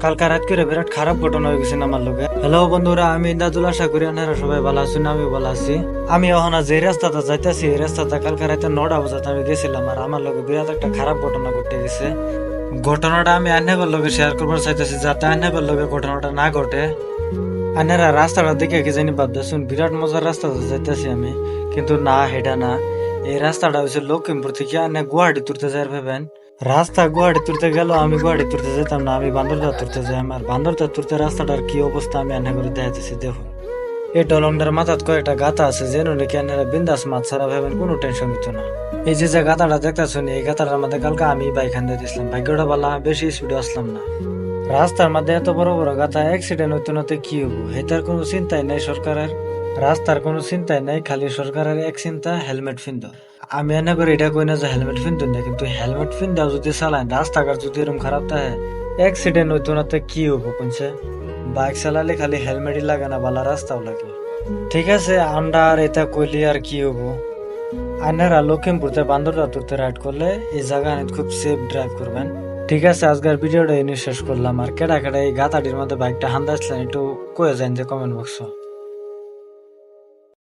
কালকা রাত করে বিরাট খারাপ ঘটনা হয়ে গেছে আমার লোকে। হ্যালো বন্ধুরা, আমি ইন্দাদুল, আশা করি আপনারা সবাই ভালো আছেন। আমি ভালো আছি। আমি এখন যে রাস্তাটা যাইতেছি, এই রাস্তাটা কালকা রাতে 9টা বাজাতে আমি গেছিলাম, আর আমার লোকে বিরাট একটা খারাপ ঘটনা ঘটে গেছে। ঘটনাটা আমি আন্নাগর লোকে শেয়ার করবার চাইতেছি, যাতে আন্নাগর লোকে ঘটনাটা না ঘটে। আন্নারা রাস্তাটা দেখে কি জানি ভাবতেছুন বিরাট মজার রাস্তাটা যাইতেছি আমি, কিন্তু না, হেটা না। এই রাস্তাটা হচ্ছে লক্ষিমপুর থেকে আন্না গুয়াহাটি তুলতে যাই ভেবেন। রাস্তা গুয়াহাটি তুলতে গেল, আমি গুয়াহাটি তুলতে যেতাম না, আমি বান্দরদা তুলতে যাই। আমার বান্দরদা তুলতে রাস্তাটার কি অবস্থা আমি আন্না করে দেখাতেছি দেখুন। এই ডলংটার মাথাত কয়েকটা গাতা আছে, যেন নাকি আন্নারা বিন্দাস মাছ ছাড়া ভেবেন, কোনো টেনশন নিত না। এই যে গাতাটা দেখতেছেন, এই গাতাটার মধ্যে কালকে আমি বাইক হান দিয়েছিলাম। ভাগ্যটা বলা বেশি স্পিডে আসলাম না। রাস্তার মধ্যে এত বড় বড় গাথা, অ্যাক্সিডেন্ট হইতে নাতে কি হবো, এটার কোনো চিন্তাই নাই সরকারের। রাস্তার কোনো চিন্তাই নাই, খালি সরকারের এক চিন্তা, হেলমেট ফিন্দ। আমি এনে করে এটা কই না যে হেলমেট ফিন্দুন না, কিন্তু হেলমেট ফিন্দাও যদি চালায়, রাস্তাঘাট যদি এরকম খারাপ থাকে, অ্যাক্সিডেন্ট হইতো নাতে কি হবো কোনছে। বাইক চালালে খালি হেলমেটই লাগে না, বালা রাস্তাও লাগে। ঠিক আছে, আমরা আর এটা কইলি আর কি হবো। আপনারা লক্ষিমপুরতে বান্দরদা তুলতে রাইড করলে এই জায়গা খুব সেফ ড্রাইভ করবেন। ঠিক আছে, আজকের ভিডিওটা এনে শেষ করলাম। আর কেডা কেডা এই গাতাটির মধ্যে বাইকটা হান্দাইছিলেন একটু কয়ে যান যে কমেন্ট বক্স।